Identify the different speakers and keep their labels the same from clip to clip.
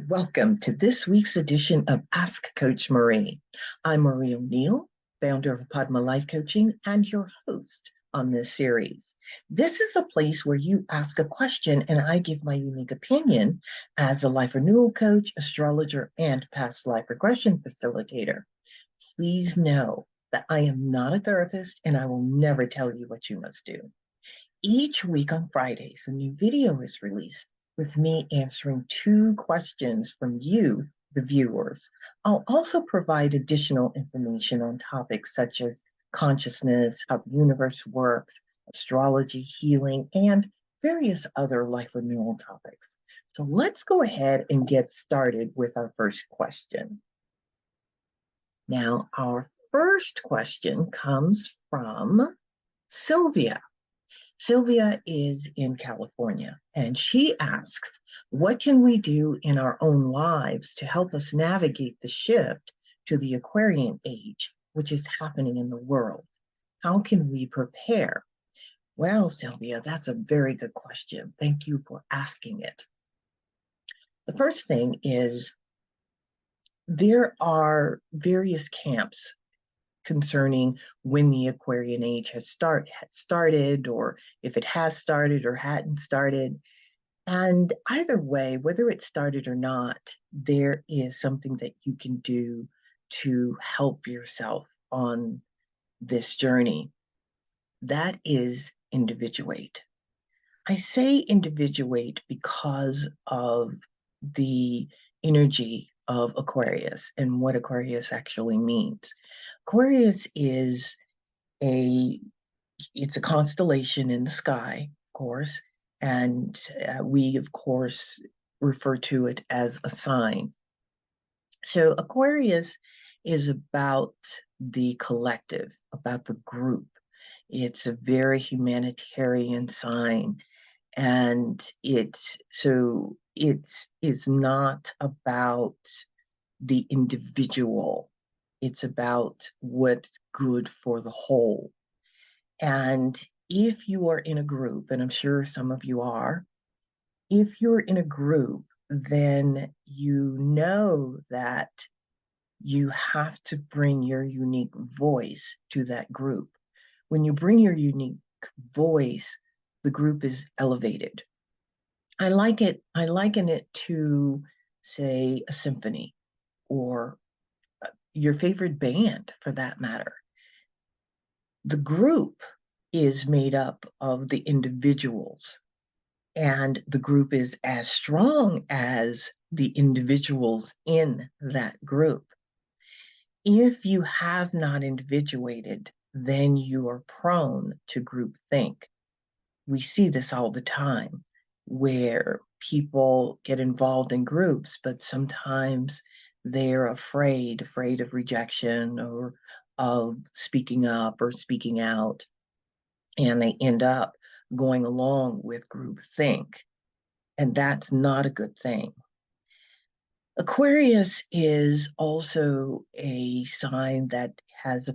Speaker 1: Welcome to this week's edition of Ask Coach Marie. I'm Marie O'Neill, founder of Padma Life Coaching and your host on this series. This is a place where you ask a question and I give my unique opinion as a life renewal coach, astrologer, and past life regression facilitator. Please know that I am not a therapist and I will never tell you what you must do. Each week on Fridays, a new video is released with me answering 2 questions from you, the viewers. I'll also provide additional information on topics such as consciousness, how the universe works, astrology, healing, and various other life renewal topics. So let's go ahead and get started with our first question. Now, our first question comes from Sylvia. Sylvia is in California, and she asks, what can we do in our own lives to help us navigate the shift to the Aquarian Age, which is happening in the world? How can we prepare? Well, Sylvia, that's a very good question. Thank you for asking it. The first thing is there are various camps concerning when the Aquarian Age had started, or if it has started or hadn't started. And either way, whether it started or not, there is something that you can do to help yourself on this journey. That is individuate. I say individuate because of the energy of Aquarius and what Aquarius actually means. Aquarius is it's a constellation in the sky, of course, and we, of course, refer to it as a sign. So Aquarius is about the collective, about the group. It's a very humanitarian sign, and it is not about the individual. It's about what's good for the whole. And if you are in a group, and I'm sure some of you are, if you're in a group, then you know that you have to bring your unique voice to that group. When you bring your unique voice, the group is elevated. I liken it to, say, a symphony or your favorite band for that matter. The group is made up of the individuals, and the group is as strong as the individuals in that group. If you have not individuated, then you are prone to groupthink. We see this all the time, where people get involved in groups, but sometimes they're afraid of rejection or of speaking up or speaking out, and they end up going along with groupthink, and that's not a good thing. Aquarius is also a sign that has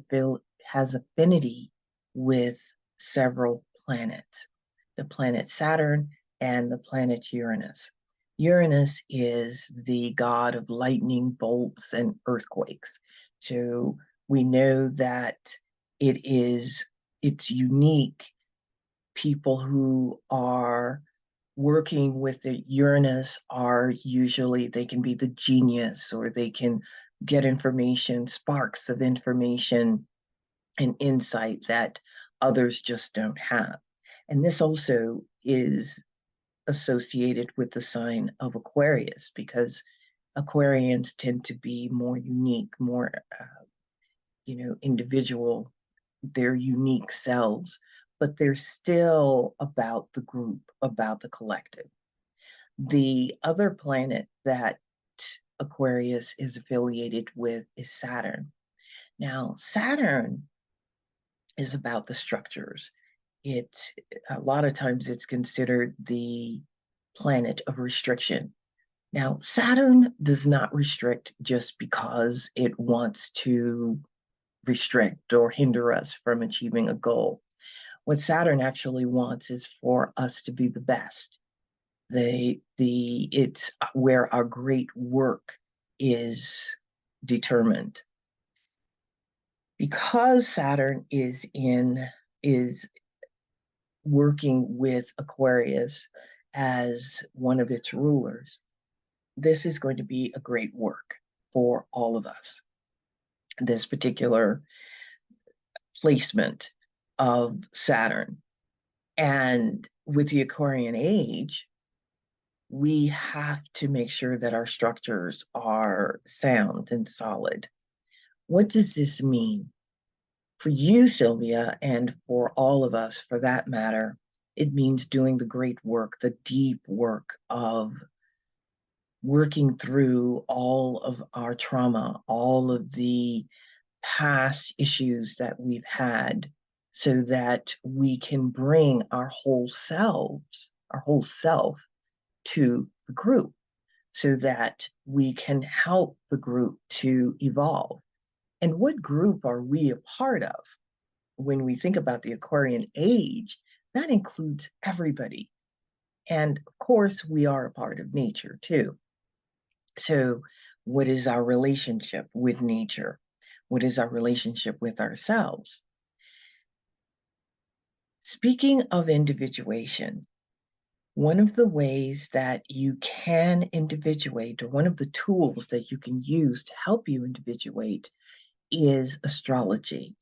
Speaker 1: affinity with several planets, the planet Saturn and the planet Uranus. Uranus is the god of lightning bolts and earthquakes. So we know that it's unique. People who are working with the Uranus are usually, they can be the genius, or they can get information, sparks of information and insight that others just don't have. And this also is associated with the sign of Aquarius, because Aquarians tend to be more unique, more, individual, their unique selves, but they're still about the group, about the collective. The other planet that Aquarius is affiliated with is Saturn. Now, Saturn is about the structures. A lot of times it's considered the planet of restriction. Now, Saturn does not restrict just because it wants to restrict or hinder us from achieving a goal. What Saturn actually wants is for us to be the best. It's where our great work is determined. Because Saturn is working with Aquarius as one of its rulers, this is going to be a great work for all of us. This particular placement of Saturn. And with the Aquarian Age, we have to make sure that our structures are sound and solid. What does this mean? For you, Sylvia, and for all of us for that matter, it means doing the great work, the deep work of working through all of our trauma, all of the past issues that we've had, so that we can bring our whole selves, our whole self to the group, so that we can help the group to evolve. And what group are we a part of? When we think about the Aquarian Age, that includes everybody. And of course, we are a part of nature too. So, what is our relationship with nature? What is our relationship with ourselves? Speaking of individuation, one of the ways that you can individuate, or one of the tools that you can use to help you individuate, is astrology.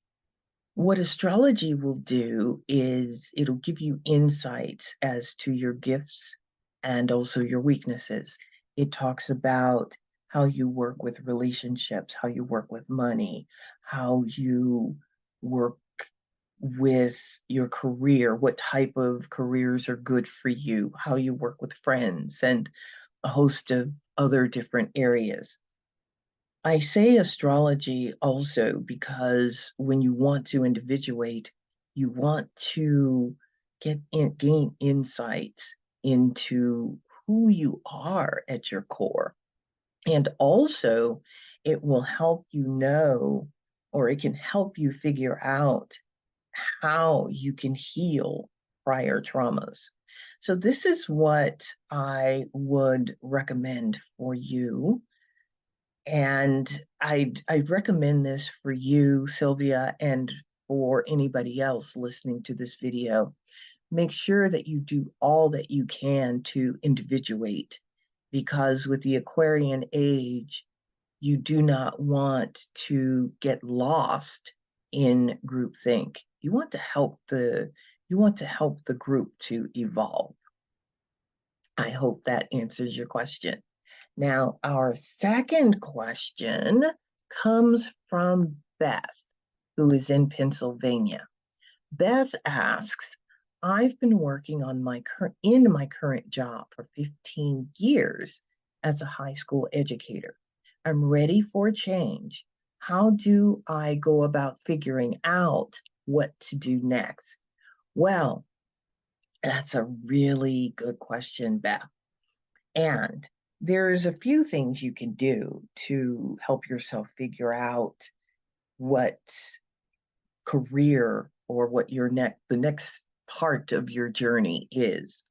Speaker 1: What astrology will do is it'll give you insights as to your gifts and also your weaknesses. It talks about how you work with relationships, how you work with money, how you work with your career, what type of careers are good for you, how you work with friends, and a host of other different areas. I say astrology also because when you want to individuate, you want to gain insights into who you are at your core. And also, it will help you know, or it can help you figure out how you can heal prior traumas. So, this is what I would recommend for you. And I'd recommend this for you, Sylvia, and for anybody else listening to this video. Make sure that you do all that you can to individuate, because with the Aquarian Age, you do not want to get lost in groupthink. You want to help the group to evolve. I hope that answers your question. Now, our second question comes from Beth, who is in Pennsylvania. Beth asks, I've been working on my current job for 15 years as a high school educator. I'm ready for a change. How do I go about figuring out what to do next? Well, that's a really good question, Beth. And there's a few things you can do to help yourself figure out what career or what the next part of your journey is.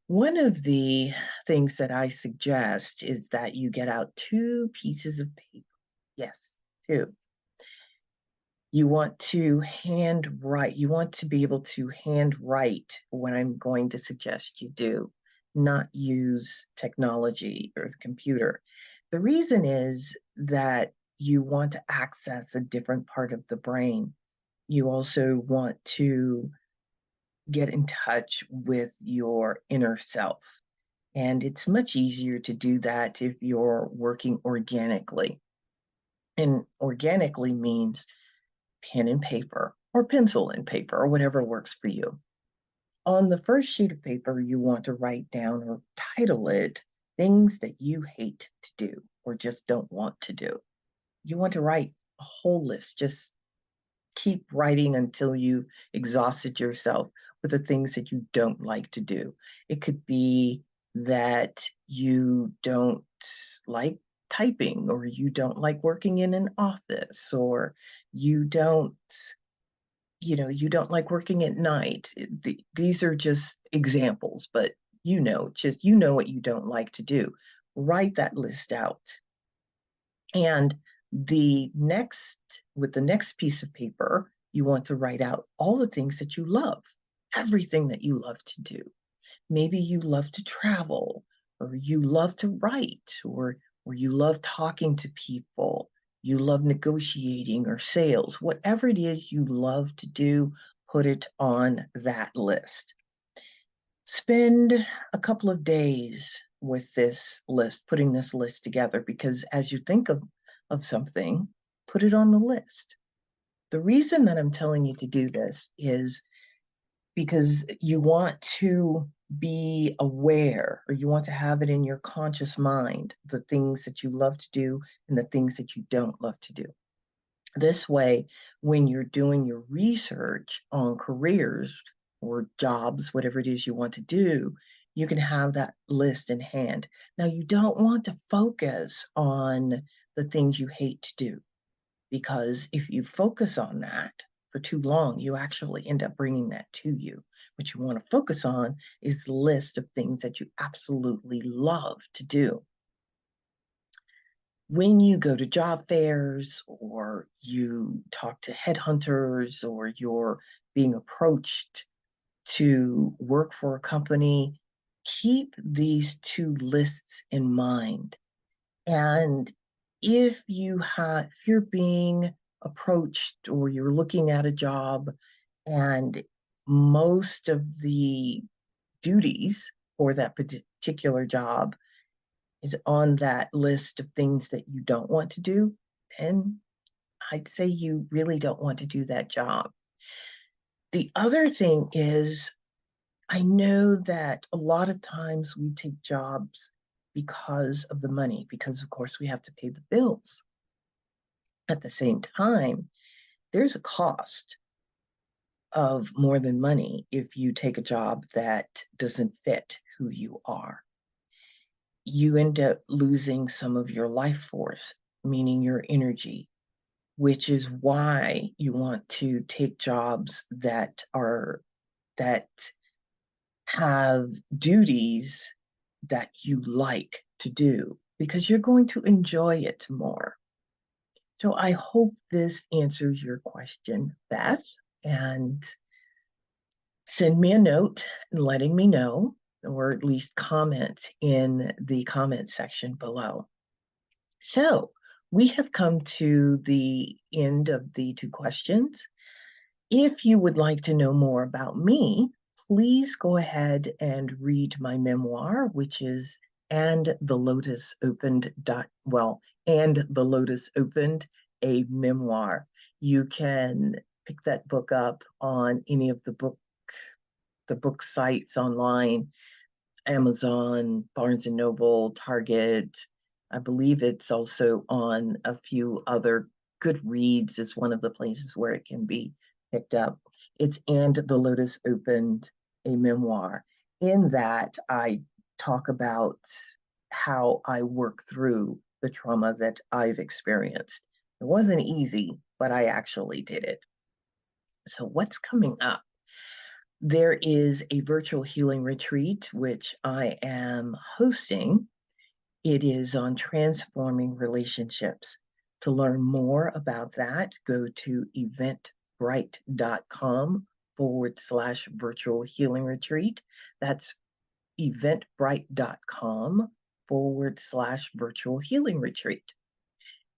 Speaker 1: One of the things that I suggest is that you get out 2 pieces of paper. Yes, 2. You want to handwrite. You want to be able to handwrite what I'm going to suggest you do, not use technology or the computer. The reason is that you want to access a different part of the brain. You also want to get in touch with your inner self. And it's much easier to do that if you're working organically. And organically means pen and paper or pencil and paper or whatever works for you. On the first sheet of paper, you want to write down or title it things that you hate to do or just don't want to do. You want to write a whole list. Just keep writing until you exhausted yourself with the things that you don't like to do. It could be that you don't like typing, or you don't like working in an office, or you don't you don't like working at night. These are just examples, but just what you don't like to do. Write that list out. And with the next piece of paper, you want to write out all the things that you love, everything that you love to do. Maybe you love to travel, or you love to write, or you love talking to people, you love negotiating or sales. Whatever it is you love to do, put it on that list. Spend a couple of days with this list, putting this list together, because as you think of something, put it on the list. The reason that I'm telling you to do this is because you want to be aware, or you want to have it in your conscious mind, the things that you love to do and the things that you don't love to do. This way, when you're doing your research on careers or jobs, whatever it is you want to do, you can have that list in hand. Now, you don't want to focus on the things you hate to do, because if you focus on that for too long, you actually end up bringing that to you. What you want to focus on is the list of things that you absolutely love to do. When you go to job fairs, or you talk to headhunters, or you're being approached to work for a company, keep these two lists in mind. And if you're being approached, or you're looking at a job, and most of the duties for that particular job is on that list of things that you don't want to do, then I'd say you really don't want to do that job. The other thing is, I know that a lot of times we take jobs because of the money, because of course we have to pay the bills. At the same time, there's a cost of more than money if you take a job that doesn't fit who you are. You end up losing some of your life force, meaning your energy, which is why you want to take jobs that have duties that you like to do, because you're going to enjoy it more. So I hope this answers your question, Beth, and send me a note letting me know, or at least comment in the comment section below. So we have come to the end of the 2 questions. If you would like to know more about me, please go ahead and read my memoir, which is And the Lotus Opened, And the Lotus Opened, a memoir. You can pick that book up on any of the book sites online, Amazon, Barnes and Noble, Target. I believe it's also on a few other. Goodreads is one of the places where it can be picked up. It's And the Lotus Opened, a memoir. In that, I talk about how I work through the trauma that I've experienced. It wasn't easy, but I actually did it. So what's coming up? There is a virtual healing retreat, which I am hosting. It is on transforming relationships. To learn more about that, go to eventbrite.com/virtual healing retreat. That's eventbrite.com/virtual healing retreat.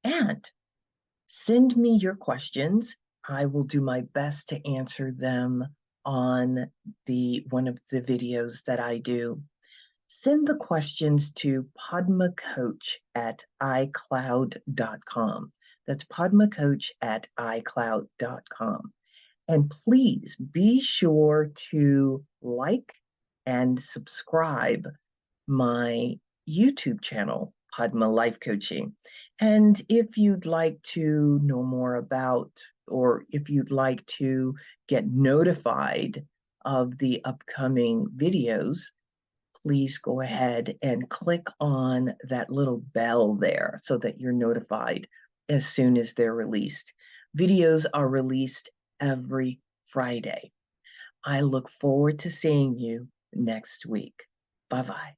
Speaker 1: And send me your questions. I will do my best to answer them on one of the videos that I do. Send the questions to padmacoach@icloud.com. That's padmacoach@icloud.com. And please be sure to like and subscribe my YouTube channel, Padma Life Coaching. And if you'd like to know more about, or if you'd like to get notified of the upcoming videos, please go ahead and click on that little bell there so that you're notified as soon as they're released. Videos are released every Friday. I look forward to seeing you next week. Bye-bye.